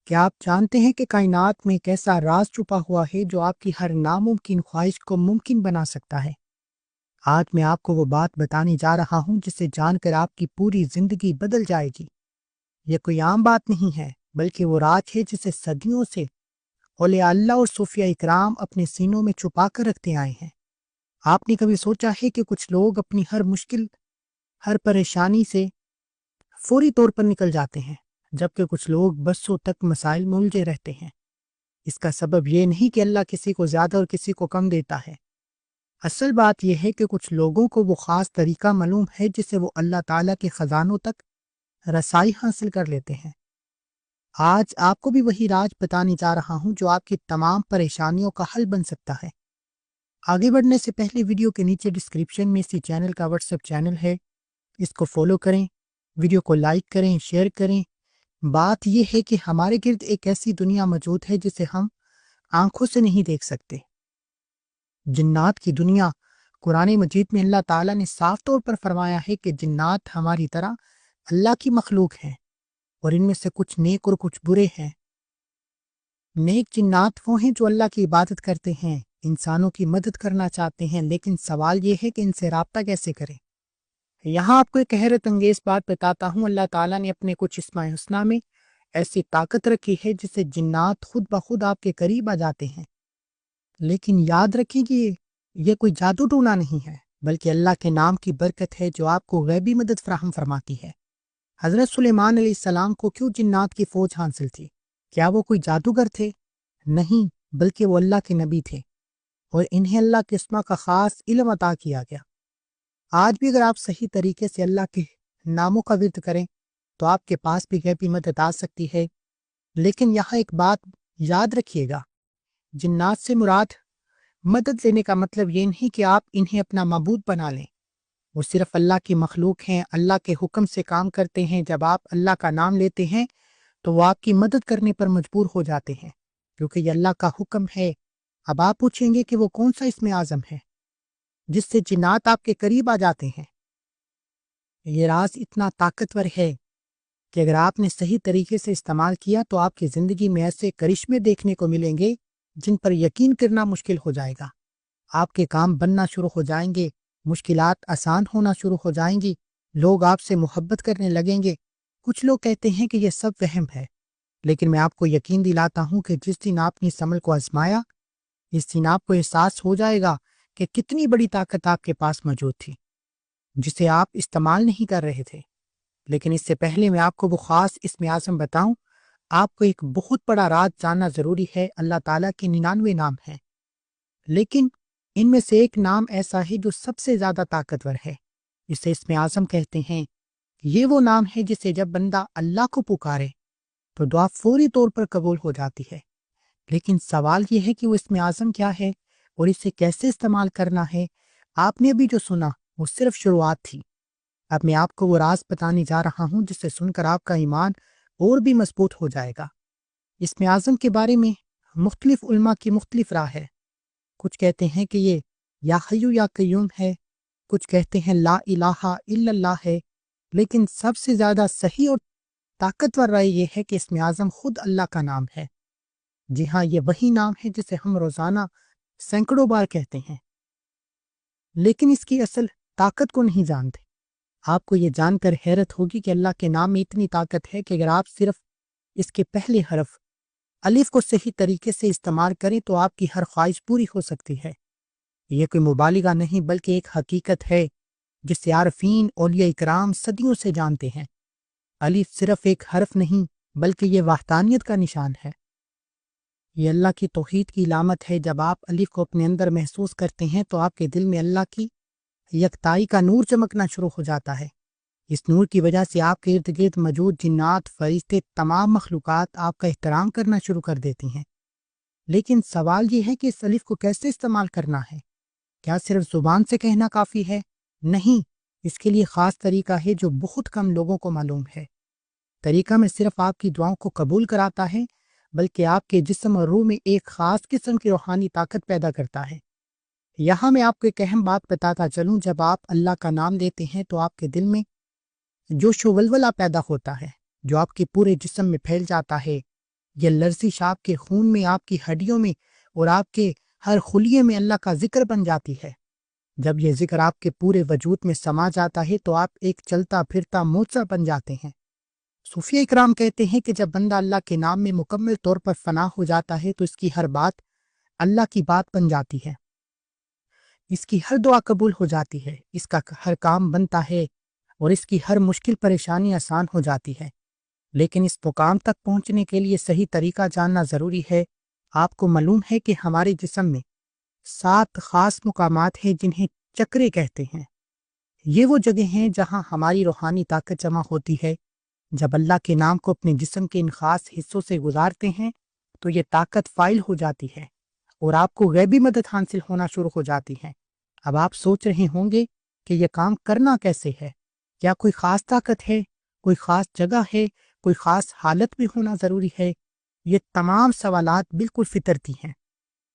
کیا آپ جانتے ہیں کہ کائنات میں ایک ایسا راز چھپا ہوا ہے جو آپ کی ہر ناممکن خواہش کو ممکن بنا سکتا ہے؟ آج میں آپ کو وہ بات بتانے جا رہا ہوں جسے جان کر آپ کی پوری زندگی بدل جائے گی۔ یہ کوئی عام بات نہیں ہے، بلکہ وہ راز ہے جسے صدیوں سے اولیاء اللہ اور صوفیاء اکرام اپنے سینوں میں چھپا کر رکھتے آئے ہیں۔ آپ نے کبھی سوچا ہے کہ کچھ لوگ اپنی ہر مشکل، ہر پریشانی سے فوری طور پر نکل جاتے ہیں، جبکہ کچھ لوگ برسوں تک مسائل میں الجھے رہتے ہیں؟ اس کا سبب یہ نہیں کہ اللہ کسی کو زیادہ اور کسی کو کم دیتا ہے۔ اصل بات یہ ہے کہ کچھ لوگوں کو وہ خاص طریقہ معلوم ہے جس سے وہ اللہ تعالیٰ کے خزانوں تک رسائی حاصل کر لیتے ہیں۔ آج آپ کو بھی وہی راز بتانے جا رہا ہوں جو آپ کی تمام پریشانیوں کا حل بن سکتا ہے۔ آگے بڑھنے سے پہلے ویڈیو کے نیچے ڈسکرپشن میں اسی چینل کا واٹس ایپ چینل ہے، اس کو فالو کریں، ویڈیو کو لائک کریں، شیئر کریں۔ بات یہ ہے کہ ہمارے گرد ایک ایسی دنیا موجود ہے جسے ہم آنکھوں سے نہیں دیکھ سکتے۔ جنات کی دنیا۔ قرآن مجید میں اللہ تعالیٰ نے صاف طور پر فرمایا ہے کہ جنات ہماری طرح اللہ کی مخلوق ہیں، اور ان میں سے کچھ نیک اور کچھ برے ہیں۔ نیک جنات وہ ہیں جو اللہ کی عبادت کرتے ہیں، انسانوں کی مدد کرنا چاہتے ہیں، لیکن سوال یہ ہے کہ ان سے رابطہ کیسے کریں۔ یہاں آپ کو ایک حیرت انگیز بات بتاتا ہوں۔ اللہ تعالیٰ نے اپنے کچھ اسماء الحسنہ میں ایسی طاقت رکھی ہے جس سے جنات خود بخود آپ کے قریب آ جاتے ہیں۔ لیکن یاد رکھیں کہ یہ کوئی جادو ٹونا نہیں ہے، بلکہ اللہ کے نام کی برکت ہے جو آپ کو غیبی مدد فراہم فرماتی ہے۔ حضرت سلیمان علیہ السلام کو کیوں جنات کی فوج حاصل تھی؟ کیا وہ کوئی جادوگر تھے؟ نہیں، بلکہ وہ اللہ کے نبی تھے، اور انہیں اللہ کے اسماء کا خاص علم عطا کیا گیا۔ آج بھی اگر آپ صحیح طریقے سے اللہ کے ناموں کا ورد کریں تو آپ کے پاس بھی غیبی مدد آ سکتی ہے۔ لیکن یہاں ایک بات یاد رکھیے گا، جنات سے مراد مدد لینے کا مطلب یہ نہیں کہ آپ انہیں اپنا معبود بنا لیں۔ وہ صرف اللہ کی مخلوق ہیں، اللہ کے حکم سے کام کرتے ہیں۔ جب آپ اللہ کا نام لیتے ہیں تو وہ آپ کی مدد کرنے پر مجبور ہو جاتے ہیں، کیونکہ یہ اللہ کا حکم ہے۔ اب آپ پوچھیں گے کہ وہ کون سا اسم اعظم ہے جس سے جنات آپ کے قریب آ جاتے ہیں؟ یہ راز اتنا طاقتور ہے کہ اگر آپ نے صحیح طریقے سے استعمال کیا تو آپ کی زندگی میں ایسے کرشمے دیکھنے کو ملیں گے جن پر یقین کرنا مشکل ہو جائے گا۔ آپ کے کام بننا شروع ہو جائیں گے، مشکلات آسان ہونا شروع ہو جائیں گی، لوگ آپ سے محبت کرنے لگیں گے۔ کچھ لوگ کہتے ہیں کہ یہ سب وہم ہے، لیکن میں آپ کو یقین دلاتا ہوں کہ جس دن آپ نے اس عمل کو آزمایا، اس دن آپ کو احساس ہو جائے گا کہ کتنی بڑی طاقت آپ کے پاس موجود تھی جسے آپ استعمال نہیں کر رہے تھے۔ لیکن اس سے پہلے میں آپ کو وہ خاص اسم اعظم بتاؤں، آپ کو ایک بہت بڑا راز جاننا ضروری ہے۔ اللہ تعالیٰ کے 99 نام ہیں، لیکن ان میں سے ایک نام ایسا ہے جو سب سے زیادہ طاقتور ہے، اسے اسم اعظم کہتے ہیں۔ یہ وہ نام ہے جسے جب بندہ اللہ کو پکارے تو دعا فوری طور پر قبول ہو جاتی ہے۔ لیکن سوال یہ ہے کہ وہ اسم اعظم کیا ہے اور اسے کیسے استعمال کرنا ہے؟ آپ نے ابھی جو سنا وہ صرف شروعات تھی۔ اب میں آپ کو وہ راز بتانے جا رہا ہوں جس سے سن کر آپ کا ایمان اور بھی مضبوط ہو جائے گا۔ اسم اعظم کے بارے میں مختلف علماء کی مختلف رائے ہے۔ کچھ کہتے ہیں کہ یہ یا حیو یا قیوم ہے، کچھ کہتے ہیں لا الہ الا اللہ ہے، لیکن سب سے زیادہ صحیح اور طاقتور رائے یہ ہے کہ اسم اعظم خود اللہ کا نام ہے۔ جی ہاں، یہ وہی نام ہے جسے ہم روزانہ سینکڑوں بار کہتے ہیں، لیکن اس کی اصل طاقت کو نہیں جانتے۔ آپ کو یہ جان کر حیرت ہوگی کہ اللہ کے نام میں اتنی طاقت ہے کہ اگر آپ صرف اس کے پہلے حرف الف کو صحیح طریقے سے استعمال کریں تو آپ کی ہر خواہش پوری ہو سکتی ہے۔ یہ کوئی مبالغہ نہیں بلکہ ایک حقیقت ہے جسے عارفین اولیاء اکرام صدیوں سے جانتے ہیں۔ الف صرف ایک حرف نہیں بلکہ یہ وحدانیت کا نشان ہے، یہ اللہ کی توحید کی علامت ہے۔ جب آپ الف کو اپنے اندر محسوس کرتے ہیں تو آپ کے دل میں اللہ کی یکتائی کا نور چمکنا شروع ہو جاتا ہے۔ اس نور کی وجہ سے آپ کے ارد گرد موجود جنات، فرشتے، تمام مخلوقات آپ کا احترام کرنا شروع کر دیتی ہیں۔ لیکن سوال یہ ہے کہ اس الف کو کیسے استعمال کرنا ہے؟ کیا صرف زبان سے کہنا کافی ہے؟ نہیں، اس کے لیے خاص طریقہ ہے جو بہت کم لوگوں کو معلوم ہے۔ طریقہ میں صرف آپ کی دعاؤں کو قبول کراتا ہے، بلکہ آپ کے جسم اور روح میں ایک خاص قسم کی روحانی طاقت پیدا کرتا ہے۔ یہاں میں آپ کو ایک اہم بات بتاتا چلوں، جب آپ اللہ کا نام لیتے ہیں تو آپ کے دل میں جوش و ولولہ پیدا ہوتا ہے جو آپ کے پورے جسم میں پھیل جاتا ہے۔ یہ لرزش آپ کے خون میں، آپ کی ہڈیوں میں اور آپ کے ہر خلیے میں اللہ کا ذکر بن جاتی ہے۔ جب یہ ذکر آپ کے پورے وجود میں سما جاتا ہے تو آپ ایک چلتا پھرتا معجزہ بن جاتے ہیں۔ صوفیہ اکرام کہتے ہیں کہ جب بندہ اللہ کے نام میں مکمل طور پر فنا ہو جاتا ہے تو اس کی ہر بات اللہ کی بات بن جاتی ہے، اس کی ہر دعا قبول ہو جاتی ہے، اس کا ہر کام بنتا ہے اور اس کی ہر مشکل پریشانی آسان ہو جاتی ہے۔ لیکن اس مقام تک پہنچنے کے لیے صحیح طریقہ جاننا ضروری ہے۔ آپ کو معلوم ہے کہ ہمارے جسم میں 7 خاص مقامات ہیں جنہیں چکرے کہتے ہیں۔ یہ وہ جگہ ہیں جہاں ہماری روحانی طاقت جمع ہوتی ہے۔ جب اللہ کے نام کو اپنے جسم کے ان خاص حصوں سے گزارتے ہیں تو یہ طاقت فائل ہو جاتی ہے اور آپ کو غیبی مدد حاصل ہونا شروع ہو جاتی ہے۔ اب آپ سوچ رہے ہوں گے کہ یہ کام کرنا کیسے ہے؟ کیا کوئی خاص طاقت ہے، کوئی خاص جگہ ہے، کوئی خاص حالت میں ہونا ضروری ہے؟ یہ تمام سوالات بالکل فطرتی ہیں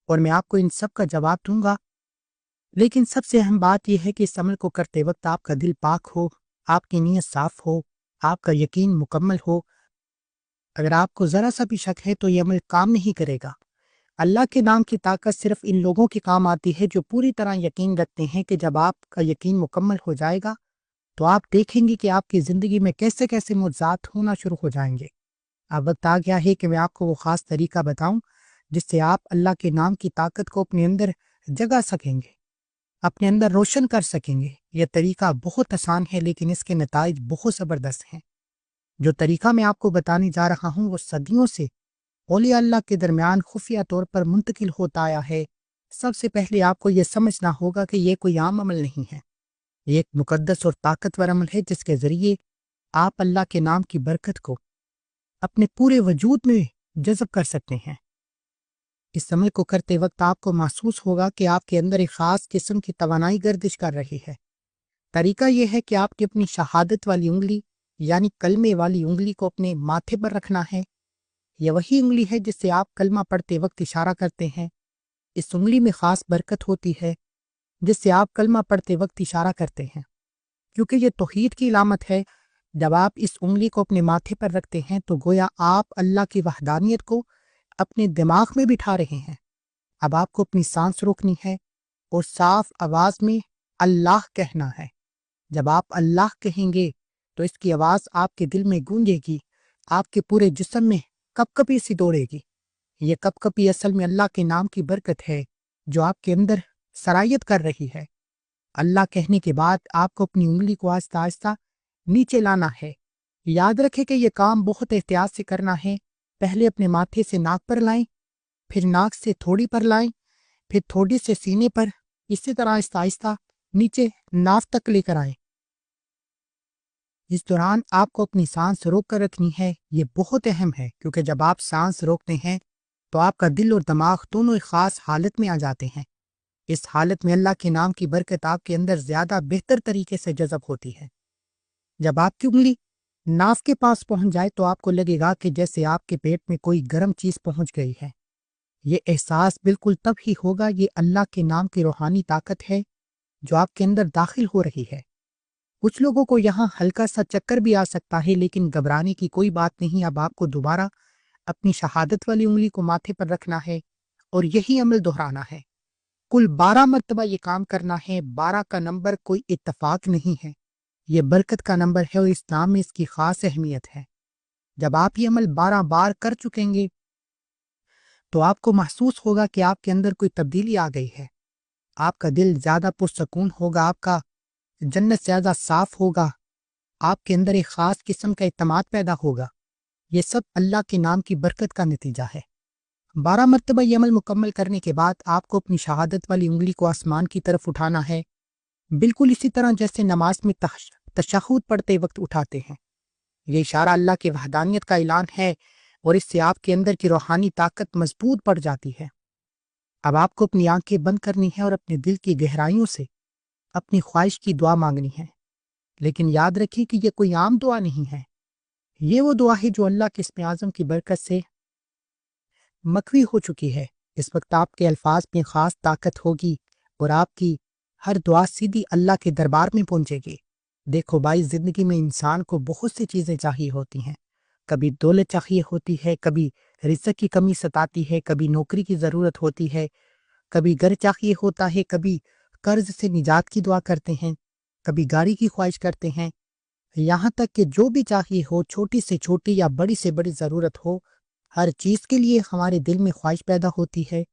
اور میں آپ کو ان سب کا جواب دوں گا، لیکن سب سے اہم بات یہ ہے کہ اس عمل کو کرتے وقت آپ کا دل پاک ہو، آپ کی نیت صاف ہو، آپ کا یقین مکمل ہو۔ اگر آپ کو ذرا سا بھی شک ہے تو یہ عمل کام نہیں کرے گا۔ اللہ کے نام کی طاقت صرف ان لوگوں کے کام آتی ہے جو پوری طرح یقین رکھتے ہیں کہ جب آپ کا یقین مکمل ہو جائے گا تو آپ دیکھیں گے کہ آپ کی زندگی میں کیسے کیسے معجزات ہونا شروع ہو جائیں گے۔ اب وقت آ گیا ہے کہ میں آپ کو وہ خاص طریقہ بتاؤں جس سے آپ اللہ کے نام کی طاقت کو اپنے اندر جگا سکیں گے، اپنے اندر روشن کر سکیں گے۔ یہ طریقہ بہت آسان ہے لیکن اس کے نتائج بہت زبردست ہیں۔ جو طریقہ میں آپ کو بتانے جا رہا ہوں وہ صدیوں سے اولیاء اللہ کے درمیان خفیہ طور پر منتقل ہوتا آیا ہے۔ سب سے پہلے آپ کو یہ سمجھنا ہوگا کہ یہ کوئی عام عمل نہیں ہے، یہ ایک مقدس اور طاقتور عمل ہے جس کے ذریعے آپ اللہ کے نام کی برکت کو اپنے پورے وجود میں جذب کر سکتے ہیں۔ اس عمل کو کرتے وقت آپ کو محسوس ہوگا کہ آپ کے اندر ایک خاص قسم کی توانائی گردش کر رہی ہے۔ طریقہ یہ ہے کہ آپ کی اپنی شہادت والی انگلی یعنی کلمے والی انگلی کو اپنے ماتھے پر رکھنا ہے۔ یہ وہی انگلی ہے جس سے آپ کلمہ پڑھتے وقت اشارہ کرتے ہیں۔ اس انگلی میں خاص برکت ہوتی ہے جس سے آپ کلمہ پڑھتے وقت اشارہ کرتے ہیں، کیونکہ یہ توحید کی علامت ہے۔ جب آپ اس انگلی کو اپنے ماتھے پر رکھتے ہیں تو گویا آپ اللہ کی وحدانیت کو اپنے دماغ میں بٹھا رہے ہیں۔ اب آپ کو اپنی سانس روکنی ہے اور صاف آواز میں اللہ کہنا ہے۔ جب آپ اللہ کہیں گے تو اس کی آواز آپ کے دل میں گونجے گی، آپ کے پورے جسم میں کپ کپی سی دوڑے گی۔ یہ کپ کپی اصل میں اللہ کے نام کی برکت ہے جو آپ کے اندر سرایت کر رہی ہے۔ اللہ کہنے کے بعد آپ کو اپنی انگلی کو آہستہ آہستہ نیچے لانا ہے۔ یاد رکھیں کہ یہ کام بہت احتیاط سے کرنا ہے۔ پہلے اپنے ماتھے سے ناک پر لائیں، پھر ناک سے تھوڑی پر لائیں، پھر تھوڑی سے سینے پر، اسی طرح آہستہ آہستہ نیچے ناف تک لے کر آئیں۔ اس دوران آپ کو اپنی سانس روک کر رکھنی ہے۔ یہ بہت اہم ہے کیونکہ جب آپ سانس روکتے ہیں تو آپ کا دل اور دماغ دونوں ایک خاص حالت میں آ جاتے ہیں۔ اس حالت میں اللہ کے نام کی برکت آپ کے اندر زیادہ بہتر طریقے سے جذب ہوتی ہے۔ جب آپ کی انگلی ناف کے پاس پہنچ جائے تو آپ کو لگے گا کہ جیسے آپ کے پیٹ میں کوئی گرم چیز پہنچ گئی ہے۔ یہ احساس بالکل تب ہی ہوگا۔ یہ اللہ کے نام کی روحانی طاقت ہے جو آپ کے اندر داخل ہو رہی ہے۔ کچھ لوگوں کو یہاں ہلکا سا چکر بھی آ سکتا ہے لیکن گھبرانے کی کوئی بات نہیں۔ اب آپ کو دوبارہ اپنی شہادت والی انگلی کو ماتھے پر رکھنا ہے اور یہی عمل دہرانا ہے۔ کل 12 مرتبہ یہ کام کرنا ہے۔ 12 کا نمبر کوئی اتفاق نہیں ہے، یہ برکت کا نمبر ہے اور اسلام میں اس کی خاص اہمیت ہے۔ جب آپ یہ عمل 12 بار کر چکیں گے تو آپ کو محسوس ہوگا کہ آپ کے اندر کوئی تبدیلی آ گئی ہے۔ آپ کا دل زیادہ پرسکون ہوگا، آپ کا جنت زیادہ صاف ہوگا، آپ کے اندر ایک خاص قسم کا اعتماد پیدا ہوگا۔ یہ سب اللہ کے نام کی برکت کا نتیجہ ہے۔ 12 مرتبہ یہ عمل مکمل کرنے کے بعد آپ کو اپنی شہادت والی انگلی کو آسمان کی طرف اٹھانا ہے، بالکل اسی طرح جیسے نماز میں تشہد پڑھتے وقت اٹھاتے ہیں۔ یہ اشارہ اللہ کی وحدانیت کا اعلان ہے اور اس سے آپ کے اندر کی روحانی طاقت مضبوط پڑ جاتی ہے۔ اب آپ کو اپنی آنکھیں بند کرنی ہے اور اپنے دل کی گہرائیوں سے اپنی خواہش کی دعا مانگنی ہے، لیکن یاد رکھیں کہ یہ کوئی عام دعا نہیں ہے۔ یہ وہ دعا ہے جو اللہ کے اسم اعظم کی برکت سے مکوی ہو چکی ہے۔ اس وقت آپ کے الفاظ میں خاص طاقت ہوگی اور آپ کی ہر دعا سیدھی اللہ کے دربار میں پہنچے گی۔ دیکھو بھائی، زندگی میں انسان کو بہت سی چیزیں چاہیے ہوتی ہیں، کبھی دولت چاہیے ہوتی ہے، کبھی رزق کی کمی ستاتی ہے، کبھی نوکری کی ضرورت ہوتی ہے، کبھی گھر چاہیے ہوتا ہے، کبھی قرض سے نجات کی دعا کرتے ہیں، کبھی گاڑی کی خواہش کرتے ہیں، یہاں تک کہ جو بھی چاہیے ہو، چھوٹی سے چھوٹی یا بڑی سے بڑی ضرورت ہو، ہر چیز کے لیے ہمارے دل میں خواہش پیدا ہوتی ہے۔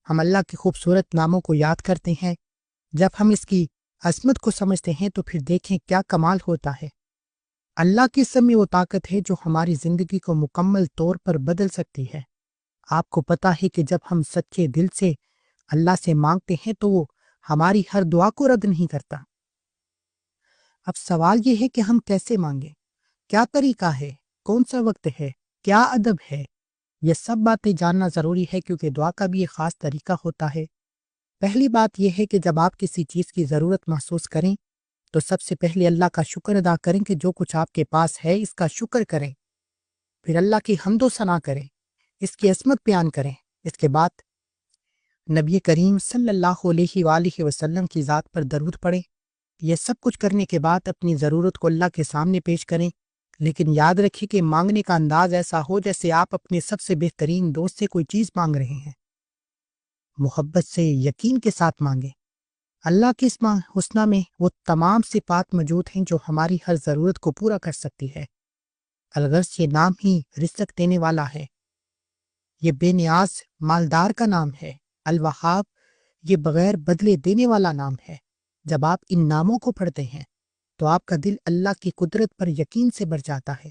ہم اللہ کے خوبصورت ناموں کو یاد کرتے ہیں۔ جب ہم اس کی عظمت کو سمجھتے ہیں تو پھر دیکھیں کیا کمال ہوتا ہے۔ اللہ کی اسم میں وہ طاقت ہے جو ہماری زندگی کو مکمل طور پر بدل سکتی ہے۔ آپ کو پتا ہے کہ جب ہم سچے دل سے اللہ سے مانگتے ہیں تو وہ ہماری ہر دعا کو رد نہیں کرتا۔ اب سوال یہ ہے کہ ہم کیسے مانگیں؟ کیا طریقہ ہے؟ کون سا وقت ہے؟ کیا ادب ہے؟ یہ سب باتیں جاننا ضروری ہے کیونکہ دعا کا بھی ایک خاص طریقہ ہوتا ہے۔ پہلی بات یہ ہے کہ جب آپ کسی چیز کی ضرورت محسوس کریں تو سب سے پہلے اللہ کا شکر ادا کریں کہ جو کچھ آپ کے پاس ہے اس کا شکر کریں، پھر اللہ کی حمد و ثنا کریں، اس کی عظمت بیان کریں۔ اس کے بعد نبی کریم صلی اللہ علیہ وآلہ وسلم کی ذات پر درود پڑھیں۔ یہ سب کچھ کرنے کے بعد اپنی ضرورت کو اللہ کے سامنے پیش کریں، لیکن یاد رکھیں کہ مانگنے کا انداز ایسا ہو جیسے آپ اپنے سب سے بہترین دوست سے کوئی چیز مانگ رہے ہیں۔ محبت سے، یقین کے ساتھ مانگیں۔ اللہ کے اسماء حسنہ میں وہ تمام صفات موجود ہیں جو ہماری ہر ضرورت کو پورا کر سکتی ہے۔ الغرض یہ نام ہی رزق دینے والا ہے، یہ بے نیاز مالدار کا نام ہے۔ الوہاب یہ بغیر بدلے دینے والا نام ہے۔ جب آپ ان ناموں کو پڑھتے ہیں تو آپ کا دل اللہ کی قدرت پر یقین سے بھر جاتا ہے،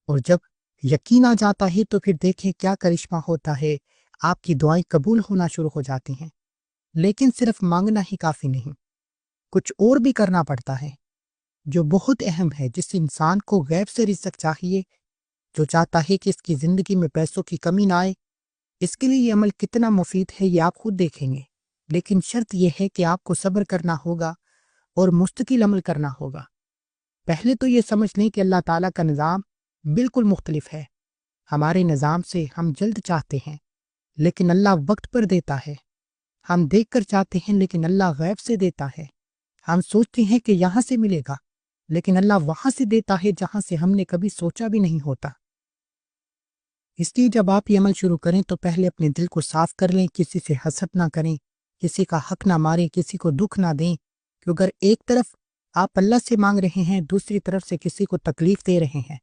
اور جب یقین آ جاتا ہے تو پھر دیکھیں کیا کرشمہ ہوتا ہے، آپ کی دعائیں قبول ہونا شروع ہو جاتی ہیں۔ لیکن صرف مانگنا ہی کافی نہیں، کچھ اور بھی کرنا پڑتا ہے جو بہت اہم ہے۔ جس انسان کو غیب سے رزق چاہیے، جو چاہتا ہے کہ اس کی زندگی میں پیسوں کی کمی نہ آئے، اس کے لیے یہ عمل کتنا مفید ہے یہ آپ خود دیکھیں گے۔ لیکن شرط یہ ہے کہ آپ کو صبر کرنا ہوگا اور مستقل عمل کرنا ہوگا۔ پہلے تو یہ سمجھ لیں کہ اللہ تعالیٰ کا نظام بالکل مختلف ہے۔ ہمارے نظام سے ہم جلد چاہتے ہیں لیکن اللہ وقت پر دیتا ہے، ہم دیکھ کر چاہتے ہیں لیکن اللہ غیب سے دیتا ہے، ہم سوچتے ہیں کہ یہاں سے ملے گا لیکن اللہ وہاں سے دیتا ہے جہاں سے ہم نے کبھی سوچا بھی نہیں ہوتا۔ اس لیے جب آپ یہ عمل شروع کریں تو پہلے اپنے دل کو صاف کر لیں، کسی سے حسد نہ کریں، کسی کا حق نہ ماریں، کسی کو دکھ نہ دیں، کہ اگر ایک طرف آپ اللہ سے مانگ رہے ہیں، دوسری طرف سے کسی کو تکلیف دے رہے ہیں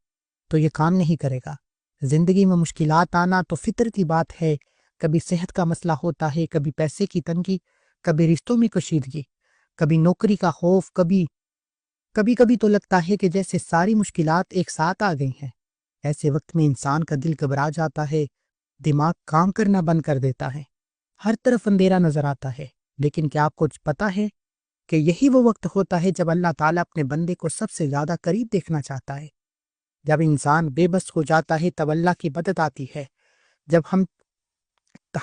تو یہ کام نہیں کرے گا۔ زندگی میں مشکلات آنا تو فطرتی بات ہے، کبھی صحت کا مسئلہ ہوتا ہے، کبھی پیسے کی تنگی، کبھی رشتوں میں کشیدگی، کبھی نوکری کا خوف، کبھی تو لگتا ہے کہ جیسے ساری مشکلات ایک ساتھ آ گئی ہیں۔ ایسے وقت میں انسان کا دل گھبرا جاتا ہے، دماغ کام کرنا بند کر دیتا ہے، ہر طرف اندھیرا نظر آتا ہے۔ لیکن کیا آپ کو پتا ہے کہ یہی وہ وقت ہوتا ہے جب اللہ تعالیٰ اپنے بندے کو سب سے زیادہ قریب دیکھنا چاہتا ہے۔ جب انسان بے بس ہو جاتا ہے تب اللہ کی مدد آتی ہے، جب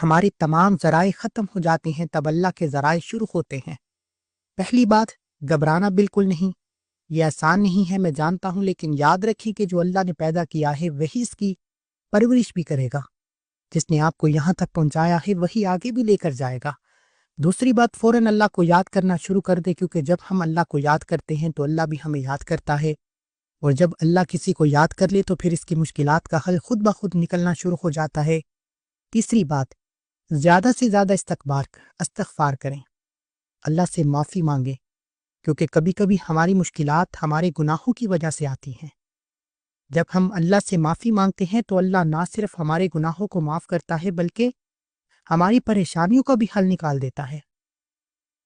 ہماری تمام ذرائع ختم ہو جاتی ہیں تب اللہ کے ذرائع شروع ہوتے ہیں۔ پہلی بات، گھبرانا بالکل نہیں، یہ آسان نہیں ہے میں جانتا ہوں، لیکن یاد رکھیں کہ جو اللہ نے پیدا کیا ہے وہی اس کی پرورش بھی کرے گا۔ جس نے آپ کو یہاں تک پہنچایا ہے وہی آگے بھی لے کر جائے گا۔ دوسری بات، فوراً اللہ کو یاد کرنا شروع کر دے، کیونکہ جب ہم اللہ کو یاد کرتے ہیں تو اللہ بھی ہمیں یاد کرتا ہے، اور جب اللہ کسی کو یاد کر لے تو پھر اس کی مشکلات کا حل خود بخود نکلنا شروع ہو جاتا ہے۔ تیسری بات، زیادہ سے زیادہ استغفار کریں، اللہ سے معافی مانگیں، کیونکہ کبھی کبھی ہماری مشکلات ہمارے گناہوں کی وجہ سے آتی ہیں۔ جب ہم اللہ سے معافی مانگتے ہیں تو اللہ نہ صرف ہمارے گناہوں کو معاف کرتا ہے بلکہ ہماری پریشانیوں کا بھی حل نکال دیتا ہے۔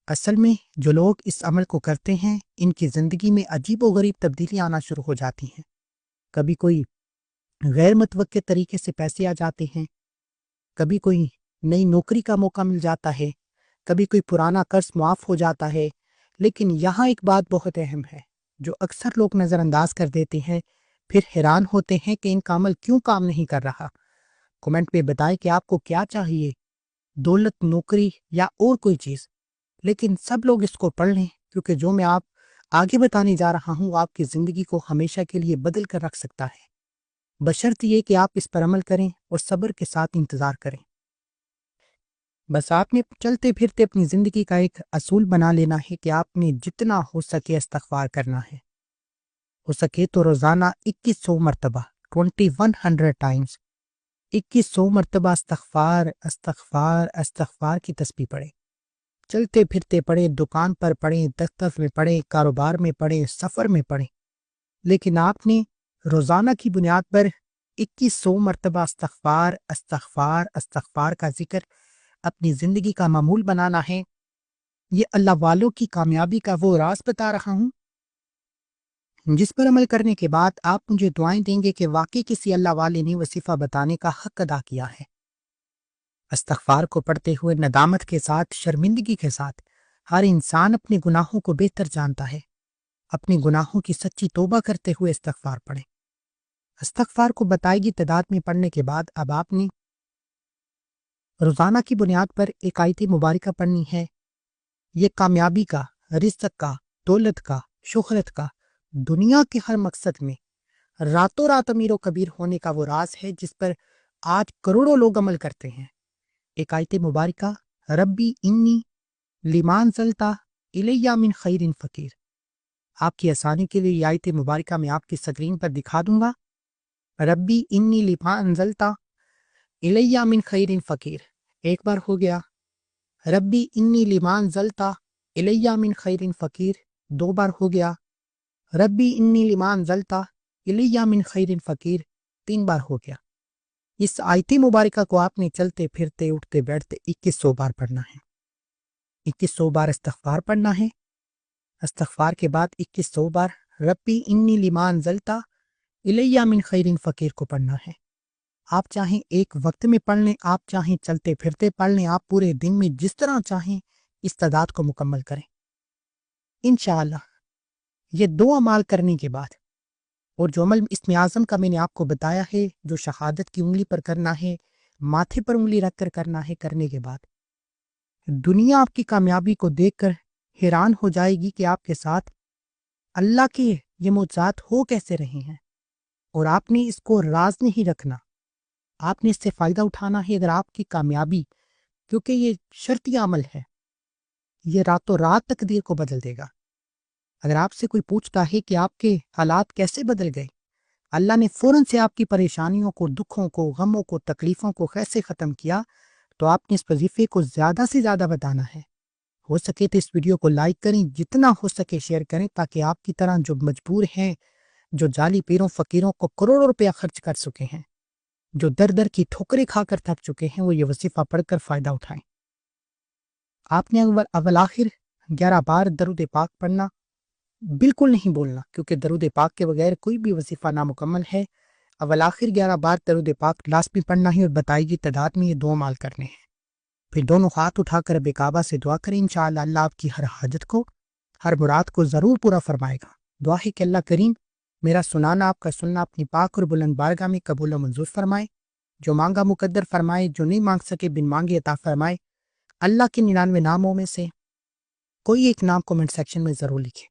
اصل میں جو لوگ اس عمل کو کرتے ہیں ان کی زندگی میں عجیب و غریب تبدیلیاں آنا شروع ہو جاتی ہیں۔ کبھی کوئی غیر متوقع طریقے سے پیسے آ جاتے ہیں، کبھی کوئی نئی نوکری کا موقع مل جاتا ہے، کبھی کوئی پرانا قرض معاف ہو جاتا ہے۔ لیکن یہاں ایک بات بہت اہم ہے جو اکثر لوگ نظر انداز کر دیتے ہیں، پھر حیران ہوتے ہیں کہ ان کا عمل کیوں کام نہیں کر رہا۔ کمنٹ میں بتائیں کہ آپ کو کیا چاہیے، دولت، نوکری یا اور کوئی چیز، لیکن سب لوگ اس کو پڑھ لیں، کیونکہ جو میں آپ آگے بتانے جا رہا ہوں آپ کی زندگی کو ہمیشہ کے لیے بدل کر رکھ سکتا ہے، بشرط یہ کہ آپ اس پر عمل کریں اور صبر کے ساتھ انتظار کریں۔ بس آپ نے چلتے پھرتے اپنی زندگی کا ایک اصول بنا لینا ہے کہ آپ نے جتنا ہو سکے استغفار کرنا ہے، ہو سکے تو روزانہ 2100 مرتبہ، 2100 ٹائمز 2100 مرتبہ استغفار استغفار استغفار کی تسبیح پڑھیں. چلتے پھرتے پڑھیں، دکان پر پڑھیں، دفتر میں پڑھیں، کاروبار میں پڑھیں، سفر میں پڑھیں، لیکن آپ نے روزانہ کی بنیاد پر 2100 مرتبہ استغفار استغفار استغفار کا ذکر اپنی زندگی کا معمول بنانا ہے. یہ اللہ والوں کی کامیابی کا وہ راز بتا رہا ہوں جس پر عمل کرنے کے بعد آپ مجھے دعائیں دیں گے کہ واقعی کسی اللہ والے نے وظیفہ بتانے کا حق ادا کیا ہے. استغفار کو پڑھتے ہوئے ندامت کے ساتھ، شرمندگی کے ساتھ، ہر انسان اپنے گناہوں کو بہتر جانتا ہے. اپنے گناہوں کی سچی توبہ کرتے ہوئے استغفار پڑھیں. استغفار کو بتائی گئی تعداد میں پڑھنے کے بعد اب آپ نے روزانہ کی بنیاد پر ایک آیت مبارکہ پڑھنی ہے. یہ کامیابی کا، رزق کا، دولت کا، شہرت کا، دنیا کے ہر مقصد میں راتوں رات امیر و کبیر ہونے کا وہ راز ہے جس پر آج کروڑوں لوگ عمل کرتے ہیں. ایک آیت مبارکہ، ربی انی لمان زلتا الیہ من خیر فقیر. آپ کی آسانی کے لیے یہ آیت مبارکہ میں آپ کی سکرین پر دکھا دوں گا. ربی انی لمان زلتا الیہ من خیر فقیر. ایک بار ہو گیا. ربی انی لمان زلتا الیہ من خیر فقیر. دو بار ہو گیا. ربی انی لمان زلتا الیہ من خیر فقیر. تین بار ہو گیا. اس آیت مبارکہ کو آپ نے چلتے پھرتے اٹھتے بیٹھتے 2100 بار پڑھنا ہے. 2100 بار استغفار پڑھنا ہے. استغفار کے بعد 2100 بار ربی انی لمان زلتا الیہ من خیر فقیر کو پڑھنا ہے. آپ چاہیں ایک وقت میں پڑھ لیں، آپ چاہیں چلتے پھرتے پڑھ لیں، آپ پورے دن میں جس طرح چاہیں اس تعداد کو مکمل کریں. انشاءاللہ یہ دو اعمال کرنے کے بعد، اور جو عمل اسم اعظم کا میں نے آپ کو بتایا ہے، جو شہادت کی انگلی پر کرنا ہے، ماتھے پر انگلی رکھ کر کرنا ہے، کرنے کے بعد دنیا آپ کی کامیابی کو دیکھ کر حیران ہو جائے گی کہ آپ کے ساتھ اللہ کے یہ معجزات ہو کیسے رہے ہیں. اور آپ نے اس کو راز نہیں رکھنا، آپ نے اس سے فائدہ اٹھانا ہے. اگر آپ کی کامیابی، کیونکہ یہ شرطی عمل ہے، یہ راتوں رات تقدیر کو بدل دے گا. اگر آپ سے کوئی پوچھتا ہے کہ آپ کے حالات کیسے بدل گئے، اللہ نے فوراً سے آپ کی پریشانیوں کو، دکھوں کو، غموں کو، تکلیفوں کو کیسے ختم کیا، تو آپ نے اس وظیفے کو زیادہ سے زیادہ بتانا ہے. ہو سکے تو اس ویڈیو کو لائک کریں، جتنا ہو سکے شیئر کریں، تاکہ آپ کی طرح جو مجبور ہیں، جو جعلی پیروں فقیروں کو کروڑوں روپیہ خرچ کر چکے ہیں، جو در در کی ٹھوکریں کھا کر تھک چکے ہیں، وہ یہ وظیفہ پڑھ کر فائدہ اٹھائیں. آپ نے اول آخر 11 بار درود پاک پڑھنا، بالکل نہیں بولنا، کیونکہ درود پاک کے بغیر کوئی بھی وظیفہ نامکمل ہے. اول آخر 11 بار درود پاک لازمی پڑھنا ہے، اور بتائی گئی تعداد میں یہ دو اعمال کرنے ہیں. پھر دونوں ہاتھ اٹھا کر رب کعبہ سے دعا کریں. انشاءاللہ اللہ آپ کی ہر حاجت کو، ہر مراد کو ضرور پورا فرمائے گا. دعا ہے کہ اللہ کریم میرا سنانا، آپ کا سننا اپنی پاک اور بلند بارگاہ میں قبول و منظور فرمائے. جو مانگا مقدر فرمائے، جو نہیں مانگ سکے بن مانگے عطا فرمائے. اللہ کے 99 ناموں میں سے کوئی ایک نام کومنٹ سیکشن میں ضرور لکھے.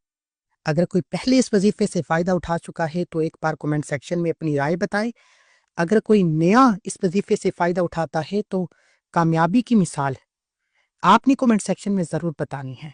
اگر کوئی پہلے اس وظیفے سے فائدہ اٹھا چکا ہے تو ایک بار کومنٹ سیکشن میں اپنی رائے بتائے. اگر کوئی نیا اس وظیفے سے فائدہ اٹھاتا ہے تو کامیابی کی مثال آپ نے کومنٹ سیکشن میں ضرور بتانی ہے.